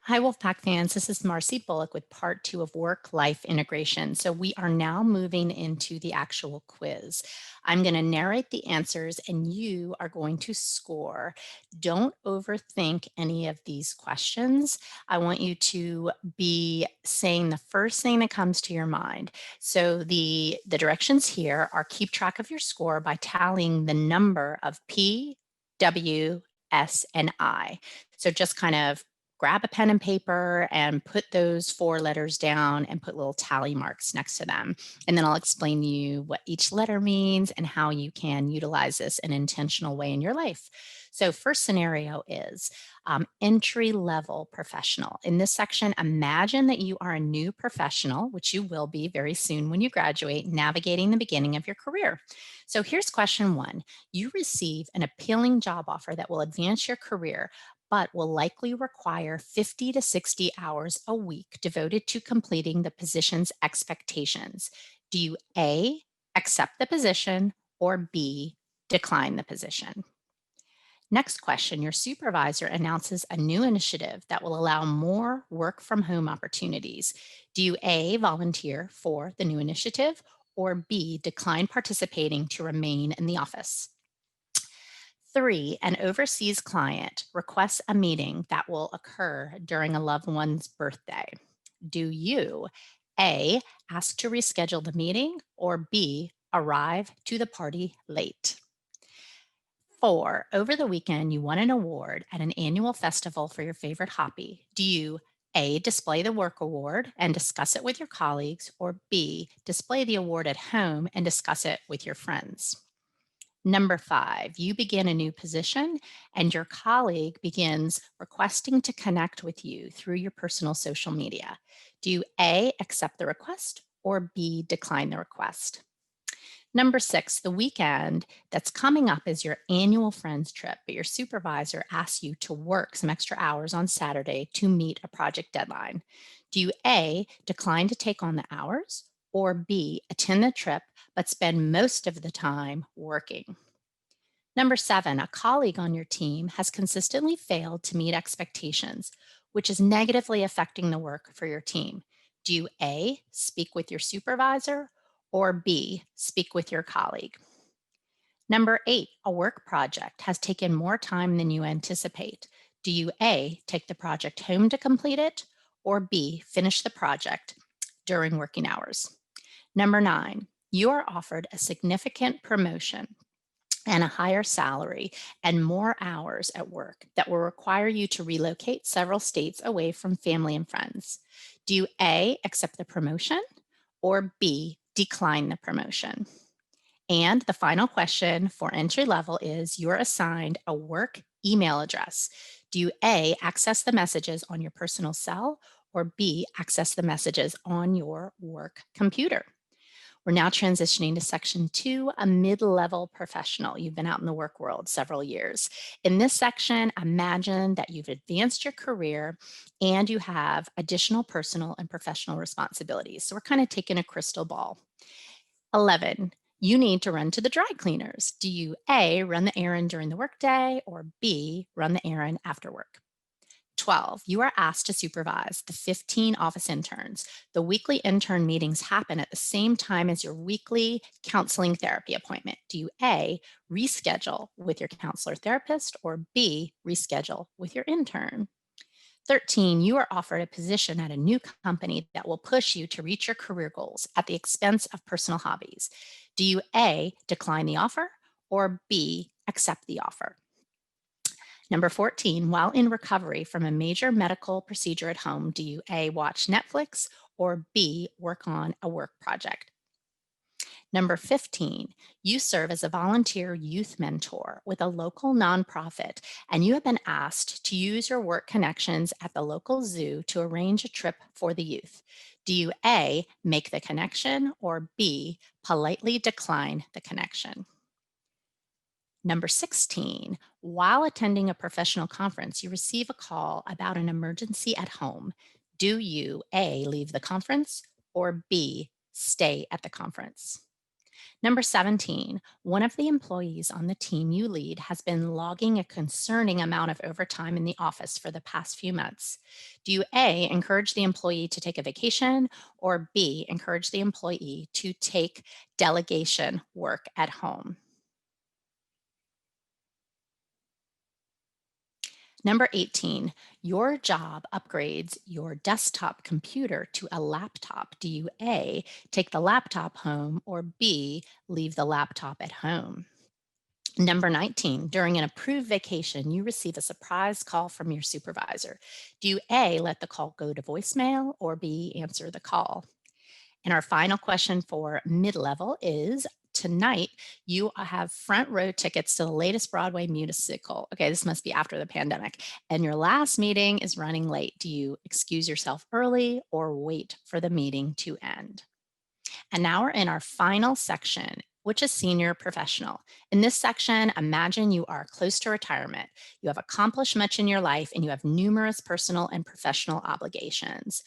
Hi, Wolfpack fans. This is Marcy Bullock with part two of work life integration. So, we are now moving into the actual quiz. I'm going to narrate the answers and you are going to score. Don't overthink any of these questions. I want you to be saying the first thing that comes to your mind. So, the directions here are keep track of your score by tallying the number of P, W, S, and I. So, just kind of grab a pen and paper and put those four letters down and put little tally marks next to them. And then I'll explain to you what each letter means and how you can utilize this in an intentional way in your life. So, first scenario is entry level professional. In this section, imagine that you are a new professional, which you will be very soon when you graduate, navigating the beginning of your career. So, here's question one. You receive an appealing job offer that will advance your career but will likely require 50 to 60 hours a week devoted to completing the position's expectations. Do you A, accept the position, or B, decline the position? Next question. Your supervisor announces a new initiative that will allow more work from home opportunities. Do you A, volunteer for the new initiative, or B, decline participating to remain in the office? Three, an overseas client requests a meeting that will occur during a loved one's birthday. Do you A, ask to reschedule the meeting, or B, arrive to the party late? Four, over the weekend, you won an award at an annual festival for your favorite hobby. Do you A, display the work award and discuss it with your colleagues, or B, display the award at home and discuss it with your friends? Number five, you begin a new position and your colleague begins requesting to connect with you through your personal social media. Do you A, accept the request, or B, decline the request? Number six, the weekend that's coming up is your annual friends trip, but your supervisor asks you to work some extra hours on Saturday to meet a project deadline. Do you A, decline to take on the hours, or B, attend the trip but spend most of the time working? Number seven, a colleague on your team has consistently failed to meet expectations, which is negatively affecting the work for your team. Do you A, speak with your supervisor, or B, speak with your colleague? Number eight, a work project has taken more time than you anticipate. Do you A, take the project home to complete it, or B, finish the project during working hours? Number nine, you are offered a significant promotion and a higher salary and more hours at work that will require you to relocate several states away from family and friends. Do you A, accept the promotion, or B, decline the promotion? And the final question for entry level is you're assigned a work email address. Do you A, access the messages on your personal cell, or B, access the messages on your work computer? We're now transitioning to section two, a mid-level professional. You've been out in the work world several years. In this section, imagine that you've advanced your career and you have additional personal and professional responsibilities. So we're kind of taking a crystal ball. 11, you need to run to the dry cleaners. Do you A, run the errand during the workday, or B, run the errand after work? 12, you are asked to supervise the 15 office interns. The weekly intern meetings happen at the same time as your weekly counseling therapy appointment. Do you A, reschedule with your counselor therapist, or B, reschedule with your intern? 13, you are offered a position at a new company that will push you to reach your career goals at the expense of personal hobbies. Do you A, decline the offer, or B, accept the offer? Number 14, while in recovery from a major medical procedure at home, do you A, watch Netflix, or B, work on a work project? Number 15, you serve as a volunteer youth mentor with a local nonprofit, and you have been asked to use your work connections at the local zoo to arrange a trip for the youth. Do you A, make the connection, or B, politely decline the connection? Number 16, while attending a professional conference, you receive a call about an emergency at home. Do you A, leave the conference, or B, stay at the conference? Number 17, one of the employees on the team you lead has been logging a concerning amount of overtime in the office for the past few months. Do you A, encourage the employee to take a vacation, or B, encourage the employee to take delegation work at home? Number 18, your job upgrades your desktop computer to a laptop. Do you A, take the laptop home, or B, leave the laptop at home? Number 19, during an approved vacation, you receive a surprise call from your supervisor. Do you A, let the call go to voicemail, or B, answer the call? And our final question for mid level is tonight, you have front row tickets to the latest Broadway musical. Okay, this must be after the pandemic. And your last meeting is running late. Do you excuse yourself early or wait for the meeting to end? And now we're in our final section, which is senior professional. In this section, imagine you are close to retirement. You have accomplished much in your life and you have numerous personal and professional obligations.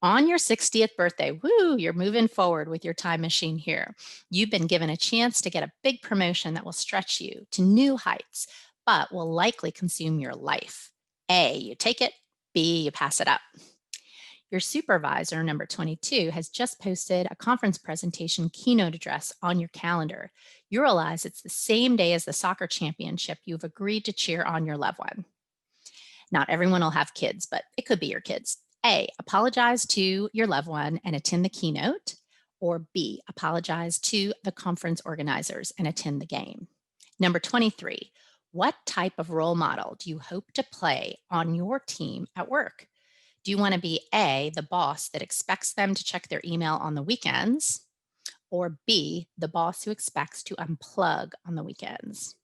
On your 60th birthday, woo, you're moving forward with your time machine here. You've been given a chance to get a big promotion that will stretch you to new heights, but will likely consume your life. A, you take it. B, you pass it up. Your supervisor, number 22, has just posted a conference presentation keynote address on your calendar. You realize it's the same day as the soccer championship you've agreed to cheer on your loved one. Not everyone will have kids, but it could be your kids. A, apologize to your loved one and attend the keynote, or B, apologize to the conference organizers and attend the game. Number 23, what type of role model do you hope to play on your team at work? Do you want to be A, the boss that expects them to check their email on the weekends, or B, the boss who expects to unplug on the weekends?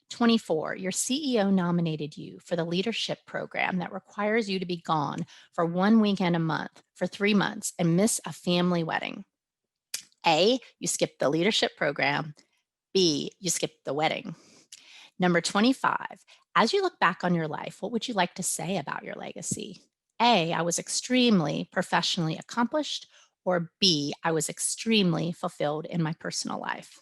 24, your CEO nominated you for the leadership program that requires you to be gone for one weekend a month for 3 months and miss a family wedding. A, you skip the leadership program. B, you skip the wedding. Number 25, as you look back on your life, what would you like to say about your legacy? A, I was extremely professionally accomplished, or B, I was extremely fulfilled in my personal life.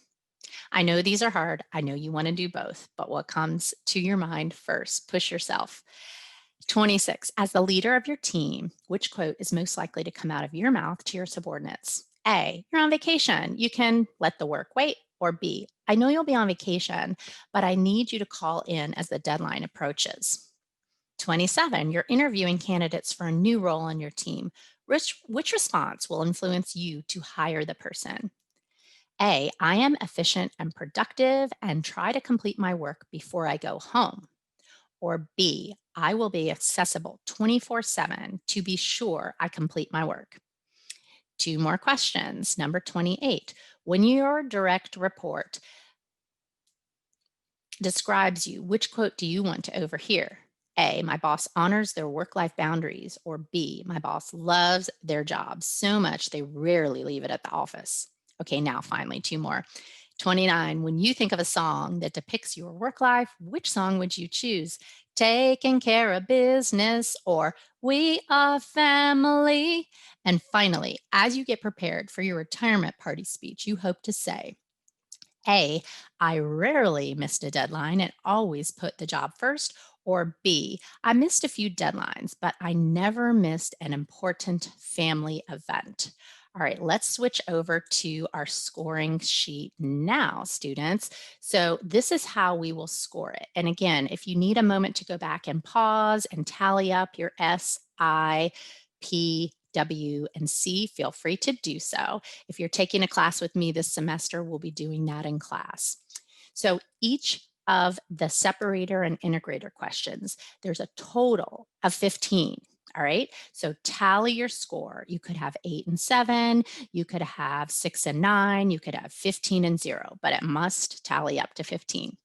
I know these are hard. I know you want to do both, but what comes to your mind first? Push yourself. 26, as the leader of your team, which quote is most likely to come out of your mouth to your subordinates? A, you're on vacation. You can let the work wait. Or B, I know you'll be on vacation, but I need you to call in as the deadline approaches. 27, you're interviewing candidates for a new role on your team. Which response will influence you to hire the person? A, I am efficient and productive and try to complete my work before I go home. Or B, I will be accessible 24/7 to be sure I complete my work. Two more questions. Number 28, when your direct report describes you, which quote do you want to overhear? A, my boss honors their work life boundaries. Or B, my boss loves their job so much they rarely leave it at the office. Okay, now finally, two more. 29, when you think of a song that depicts your work life, which song would you choose? Taking care of business or We Are Family? And finally, as you get prepared for your retirement party speech, you hope to say, A, I rarely missed a deadline and always put the job first. Or B, I missed a few deadlines, but I never missed an important family event. All right, let's switch over to our scoring sheet now, students. So, this is how we will score it. And again, if you need a moment to go back and pause and tally up your S, I, P, W, and C, feel free to do so. If you're taking a class with me this semester, we'll be doing that in class. So each of the separator and integrator questions, there's a total of 15. All right. So tally your score. You could have 8 and 7. You could have 6 and 9. You could have 15 and 0, but it must tally up to 15.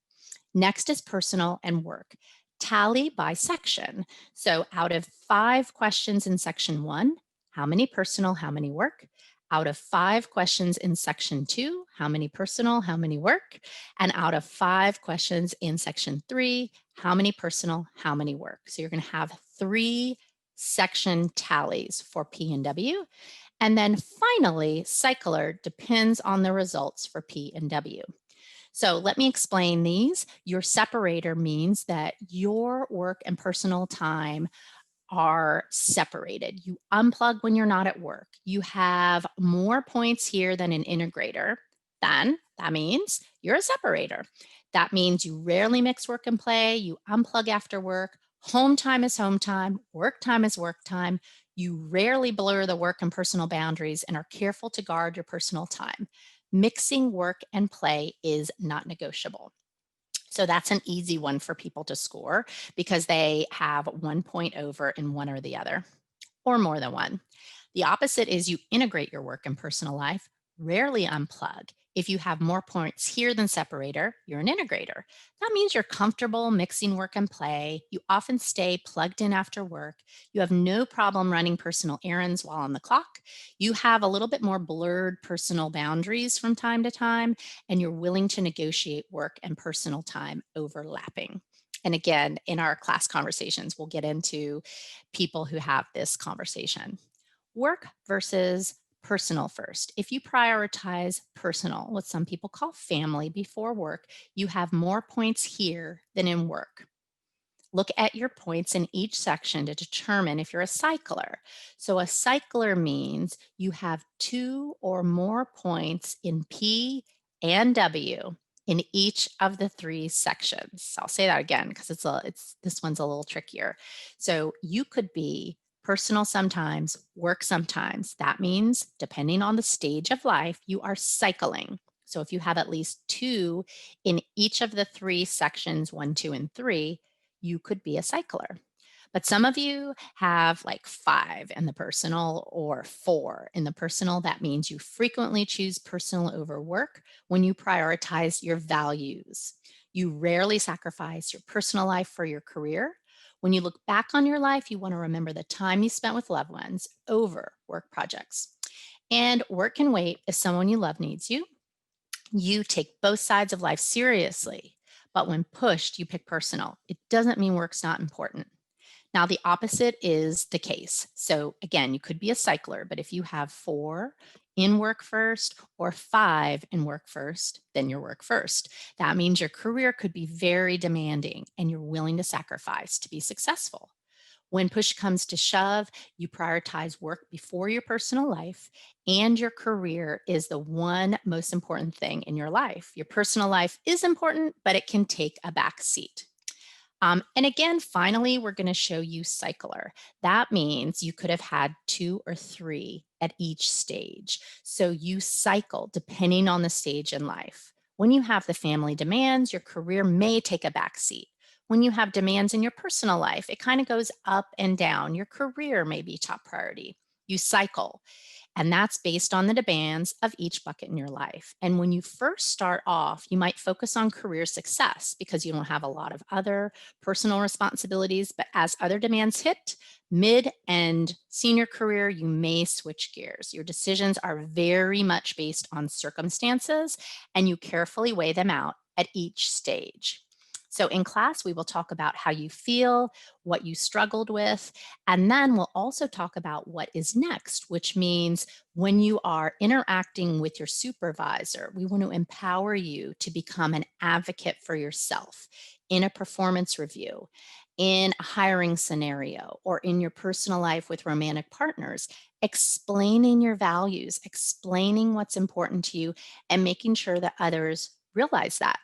Next is personal and work. Tally by section. So out of 5 questions in section 1, how many personal, how many work? Out of 5 questions in section 2, how many personal, how many work? And out of 5 questions in section 3, how many personal, how many work? So you're going to have 3 section tallies for P and W. And then finally, cycler depends on the results for P and W. So let me explain these. Your separator means that your work and personal time are separated. You unplug when you're not at work. You have more points here than an integrator. Then that means you're a separator. That means you rarely mix work and play. You unplug after work. Home time is home time is work time. You rarely blur the work and personal boundaries and are careful to guard your personal time. Mixing work and play is not negotiable. So that's an easy one for people to score because they have 1 point over in one or the other, or more than one. The opposite is you integrate your work and personal life, rarely unplug. If you have more points here than separator, you're an integrator. That means you're comfortable mixing work and play. You often stay plugged in after work. You have no problem running personal errands while on the clock. You have a little bit more blurred personal boundaries from time to time, and you're willing to negotiate work and personal time overlapping. And again, in our class conversations, we'll get into people who have this conversation. Work versus personal first. If you prioritize personal, what some people call family, before work, you have more points here than in work. Look at your points in each section to determine if you're a cycler. So, a cycler means you have two or more points in P and W in each of the three sections. I'll say that again because it's this one's a little trickier. So, you could be personal sometimes, work sometimes. That means depending on the stage of life, you are cycling. So, if you have at least two in each of the three sections, one, two, and three, you could be a cycler. But some of you have like five in the personal or four in the personal. That means you frequently choose personal over work when you prioritize your values. You rarely sacrifice your personal life for your career. When you look back on your life, you want to remember the time you spent with loved ones over work projects. And work can wait if someone you love needs you. You take both sides of life seriously, but when pushed, you pick personal. It doesn't mean work's not important. Now, the opposite is the case. So, again, you could be a cycler, but if you have four in work first or five in work first, then you're work first. That means your career could be very demanding and you're willing to sacrifice to be successful. When push comes to shove, you prioritize work before your personal life, and your career is the one most important thing in your life. Your personal life is important, but it can take a back seat. And again, finally, we're going to show you cycler. That means you could have had two or three at each stage. So you cycle depending on the stage in life. When you have the family demands, your career may take a back seat. When you have demands in your personal life, it kind of goes up and down. Your career may be top priority. You cycle. And that's based on the demands of each bucket in your life. And when you first start off, you might focus on career success because you don't have a lot of other personal responsibilities. But as other demands hit, mid and senior career, you may switch gears. Your decisions are very much based on circumstances, and you carefully weigh them out at each stage. So, in class, we will talk about how you feel, what you struggled with, and then we'll also talk about what is next, which means when you are interacting with your supervisor, we want to empower you to become an advocate for yourself in a performance review, in a hiring scenario, or in your personal life with romantic partners. Explaining your values, explaining what's important to you, and making sure that others realize that.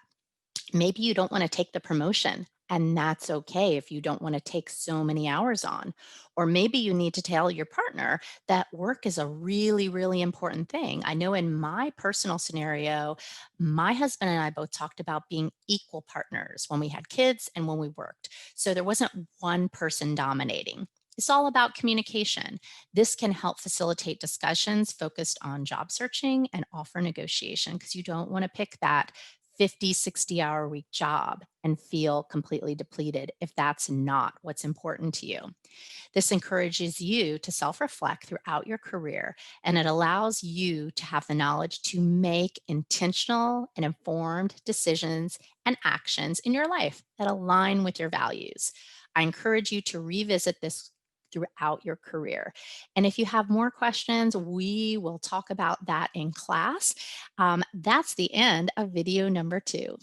Maybe you don't want to take the promotion, and that's okay if you don't want to take so many hours on. Or maybe you need to tell your partner that work is a really, really important thing. I know in my personal scenario, my husband and I both talked about being equal partners when we had kids and when we worked. So there wasn't one person dominating. It's all about communication. This can help facilitate discussions focused on job searching and offer negotiation because you don't want to pick that 50, 60-hour week job and feel completely depleted if that's not what's important to you. This encourages you to self reflect throughout your career, and it allows you to have the knowledge to make intentional and informed decisions and actions in your life that align with your values. I encourage you to revisit this throughout your career. And if you have more questions, we will talk about that in class. That's the end of video number 2.